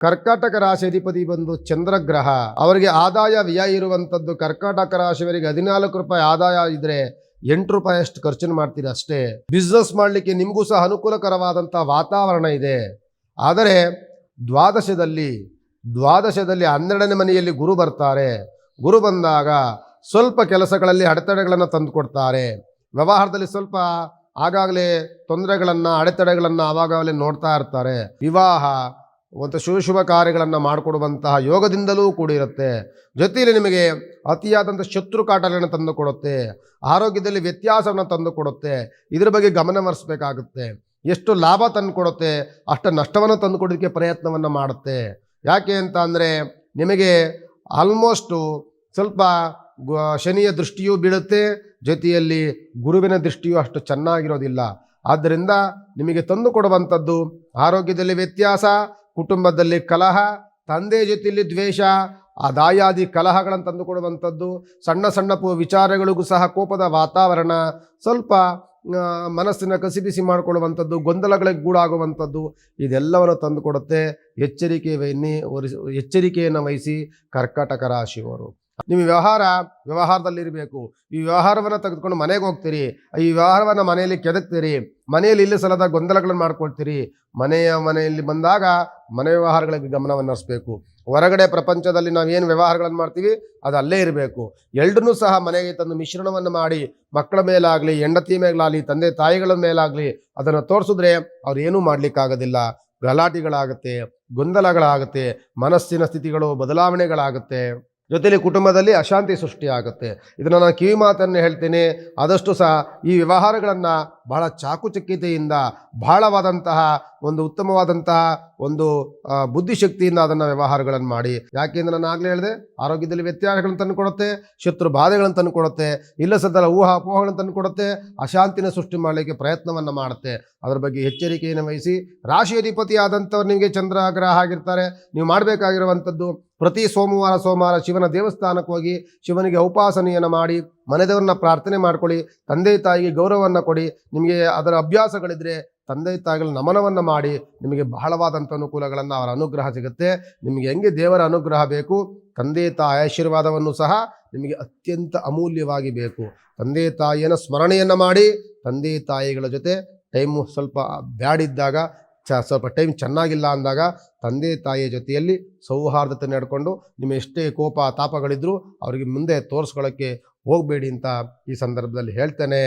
ಕರ್ಕಾಟಕ ರಾಶಿ ಅಧಿಪತಿ ಬಂದು ಚಂದ್ರಗ್ರಹ. ಅವರಿಗೆ ಆದಾಯ ವ್ಯಯ ಇರುವಂಥದ್ದು ಕರ್ಕಾಟಕ ರಾಶಿಯವರಿಗೆ 14 ರೂಪಾಯಿ ಆದಾಯ ಇದ್ರೆ 8 ರೂಪಾಯಿ ಅಷ್ಟು ಖರ್ಚನ್ನು ಮಾಡ್ತೀರಿ ಅಷ್ಟೇ. ಬಿಸ್ನೆಸ್ ಮಾಡಲಿಕ್ಕೆ ನಿಮಗೂ ಸಹ ಅನುಕೂಲಕರವಾದಂಥ ವಾತಾವರಣ ಇದೆ. ಆದರೆ ದ್ವಾದಶದಲ್ಲಿ 12ನೇ ಮನೆಯಲ್ಲಿ ಗುರು ಬರ್ತಾರೆ. ಗುರು ಬಂದಾಗ ಸ್ವಲ್ಪ ಕೆಲಸಗಳಲ್ಲಿ ಅಡೆತಡೆಗಳನ್ನು ತಂದುಕೊಡ್ತಾರೆ. ವ್ಯವಹಾರದಲ್ಲಿ ಸ್ವಲ್ಪ ಆಗಾಗಲೇ ತೊಂದರೆಗಳನ್ನು ಅಡೆತಡೆಗಳನ್ನು ಆವಾಗಲೇ ನೋಡ್ತಾ ಇರ್ತಾರೆ. ವಿವಾಹ ಮತ್ತು ಶುಭ ಕಾರ್ಯಗಳನ್ನು ಮಾಡಿಕೊಡುವಂತಹ ಯೋಗದಿಂದಲೂ ಕೂಡಿರುತ್ತೆ. ಜೊತೆಯಲ್ಲಿ ನಿಮಗೆ ಅತಿಯಾದಂಥ ಶತ್ರು ಕಾಟಗಳನ್ನು ತಂದುಕೊಡುತ್ತೆ. ಆರೋಗ್ಯದಲ್ಲಿ ವ್ಯತ್ಯಾಸವನ್ನು ತಂದುಕೊಡುತ್ತೆ. ಇದರ ಬಗ್ಗೆ ಗಮನಹರಿಸಬೇಕಾಗುತ್ತೆ. ಎಷ್ಟು ಲಾಭ ತಂದುಕೊಡುತ್ತೆ ಅಷ್ಟು ನಷ್ಟವನ್ನು ತಂದುಕೊಡೋದಕ್ಕೆ ಪ್ರಯತ್ನವನ್ನು ಮಾಡುತ್ತೆ. ಯಾಕೆ ಅಂತ ಅಂದರೆ ನಿಮಗೆ ಆಲ್ಮೋಸ್ಟು ಸ್ವಲ್ಪ ಶನಿಯ ದೃಷ್ಟಿಯೂ ಬೀಳುತ್ತೆ. ಜೊತೆಯಲ್ಲಿ ಗುರುವಿನ ದೃಷ್ಟಿಯೂ ಅಷ್ಟು ಚೆನ್ನಾಗಿರೋದಿಲ್ಲ. ಆದ್ದರಿಂದ ನಿಮಗೆ ತಂದು ಕೊಡುವಂಥದ್ದು ಆರೋಗ್ಯದಲ್ಲಿ ವ್ಯತ್ಯಾಸ, ಕುಟುಂಬದಲ್ಲಿ ಕಲಹ, ತಂದೆ ಜೊತೆಯಲ್ಲಿ ದ್ವೇಷ, ದಾಯಾದಿ ಕಲಹಗಳನ್ನು ತಂದುಕೊಡುವಂಥದ್ದು, ಸಣ್ಣ ಸಣ್ಣ ವಿಚಾರಗಳಿಗೂ ಸಹ ಕೋಪದ ವಾತಾವರಣ, ಸ್ವಲ್ಪ ಮನಸ್ಸಿನ ಕಸಿಬಿಸಿ ಮಾಡಿಕೊಳ್ಳುವಂಥದ್ದು, ಗೊಂದಲಗಳಿಗೆ ಗೂಡಾಗುವಂಥದ್ದು, ಇದೆಲ್ಲವನ್ನು ತಂದುಕೊಡುತ್ತೆ. ಎಚ್ಚರಿಕೆಯನ್ನು ವಹಿಸಿ ಕರ್ಕಾಟಕ ರಾಶಿಯವರು. ನೀವು ವ್ಯವಹಾರದಲ್ಲಿರಬೇಕು. ಈ ವ್ಯವಹಾರವನ್ನು ತೆಗೆದುಕೊಂಡು ಮನೆಗೆ ಹೋಗ್ತೀರಿ. ಈ ವ್ಯವಹಾರವನ್ನು ಮನೆಯಲ್ಲಿ ಕೆದಕ್ತೀರಿ. ಮನೆಯಲ್ಲಿ ಇಲ್ಲಿ ಸಲದ ಗೊಂದಲಗಳನ್ನು ಮಾಡ್ಕೊಳ್ತೀರಿ. ಮನೆಯಲ್ಲಿ ಬಂದಾಗ ಮನೆ ವ್ಯವಹಾರಗಳಿಗೆ ಗಮನವನ್ನು ಹರಿಸಬೇಕು. ಹೊರಗಡೆ ಪ್ರಪಂಚದಲ್ಲಿ ನಾವೇನು ವ್ಯವಹಾರಗಳನ್ನು ಮಾಡ್ತೀವಿ ಅದು ಅಲ್ಲೇ ಇರಬೇಕು. ಎರಡನ್ನೂ ಸಹ ಮನೆಗೆ ತಂದು ಮಿಶ್ರಣವನ್ನು ಮಾಡಿ ಮಕ್ಕಳ ಮೇಲಾಗಲಿ, ಹೆಂಡತಿ ಮೇಲಾಗಲಿ, ತಂದೆ ತಾಯಿಗಳ ಮೇಲಾಗಲಿ ಅದನ್ನು ತೋರಿಸಿದ್ರೆ ಅವ್ರು ಏನೂ ಮಾಡಲಿಕ್ಕಾಗೋದಿಲ್ಲ. ಗಲಾಟೆಗಳಾಗುತ್ತೆ, ಗೊಂದಲಗಳಾಗುತ್ತೆ, ಮನಸ್ಸಿನ ಸ್ಥಿತಿಗಳು ಬದಲಾವಣೆಗಳಾಗುತ್ತೆ. ಜೊತೆಯಲ್ಲಿ ಕುಟುಂಬದಲ್ಲಿ ಅಶಾಂತಿ ಸೃಷ್ಟಿಯಾಗುತ್ತೆ. ಇದನ್ನು ನಾನು ಕಿವಿ ಮಾತನ್ನು ಹೇಳ್ತೇನೆ. ಆದಷ್ಟು ಸಹ ಈ ವ್ಯವಹಾರಗಳನ್ನು ಬಹಳ ಚಾಕುಚಕ್ಯತೆಯಿಂದ, ಬಹಳವಾದಂತಹ ಒಂದು ಉತ್ತಮವಾದಂತಹ ಒಂದು ಬುದ್ಧಿಶಕ್ತಿಯಿಂದ ಅದನ್ನು ವ್ಯವಹಾರಗಳನ್ನು ಮಾಡಿ. ಯಾಕೆಂದರೆ ನಾನು ಆಗಲೇ ಹೇಳಿದೆ, ಆರೋಗ್ಯದಲ್ಲಿ ವ್ಯತ್ಯಾಸಗಳನ್ನು ತಂದುಕೊಡುತ್ತೆ, ಶತ್ರು ಬಾಧೆಗಳನ್ನು ತಂದುಕೊಡುತ್ತೆ, ಇಲ್ಲ ಸದರ ಊಹಾಪೋಹಗಳನ್ನು ತಂದುಕೊಡುತ್ತೆ, ಅಶಾಂತಿನ ಸೃಷ್ಟಿ ಮಾಡಲಿಕ್ಕೆ ಪ್ರಯತ್ನವನ್ನು ಮಾಡುತ್ತೆ. ಅದರ ಬಗ್ಗೆ ಎಚ್ಚರಿಕೆಯನ್ನು ವಹಿಸಿ. ರಾಶಿ ಅಧಿಪತಿ ಆದಂಥವ್ರು ನಿಮಗೆ ಚಂದ್ರಗ್ರಹ ಆಗಿರ್ತಾರೆ. ನೀವು ಮಾಡಬೇಕಾಗಿರುವಂಥದ್ದು ಪ್ರತಿ ಸೋಮವಾರ ಶಿವನ ದೇವಸ್ಥಾನಕ್ಕೆ ಹೋಗಿ ಶಿವನಿಗೆ ಉಪಾಸನೆಯನ್ನು ಮಾಡಿ ಮನೆದೇವರನ್ನ ಪ್ರಾರ್ಥನೆ ಮಾಡ್ಕೊಳ್ಳಿ. ತಂದೆ ತಾಯಿಗೆ ಗೌರವವನ್ನು ಕೊಡಿ. ನಿಮಗೆ ಅದರ ಅಭ್ಯಾಸಗಳಿದ್ದರೆ ತಂದೆ ತಾಯಿಗಳ ನಮನವನ್ನು ಮಾಡಿ. ನಿಮಗೆ ಬಹಳವಾದಂಥ ಅನುಕೂಲಗಳನ್ನು ಅವರ ಅನುಗ್ರಹ ಸಿಗುತ್ತೆ. ನಿಮಗೆ ಹೆಂಗೆ ದೇವರ ಅನುಗ್ರಹ ಬೇಕು, ತಂದೆ ತಾಯಿ ಆಶೀರ್ವಾದವನ್ನು ಸಹ ನಿಮಗೆ ಅತ್ಯಂತ ಅಮೂಲ್ಯವಾಗಿ ಬೇಕು. ತಂದೆ ತಾಯಿಯನ್ನು ಸ್ಮರಣೆಯನ್ನು ಮಾಡಿ. ತಂದೆ ತಾಯಿಗಳ ಜೊತೆ ಟೈಮು ಸ್ವಲ್ಪ ಬ್ಯಾಡಿದ್ದಾಗ, ಸ್ವಲ್ಪ ಟೈಮ್ ಚೆನ್ನಾಗಿಲ್ಲ ಅಂದಾಗ ತಂದೆ ತಾಯಿಯ ಜೊತೆಯಲ್ಲಿ ಸೌಹಾರ್ದತೆ ನಡ್ಕೊಂಡು ನಿಮ್ಮ ಎಷ್ಟೇ ಕೋಪ ತಾಪಗಳಿದ್ರೂ ಅವರಿಗೆ ಮುಂದೆ ತೋರಿಸ್ಕೊಳ್ಳೋಕ್ಕೆ ಹೋಗಬೇಡಿ ಅಂತ ಈ ಸಂದರ್ಭದಲ್ಲಿ ಹೇಳ್ತೇನೆ.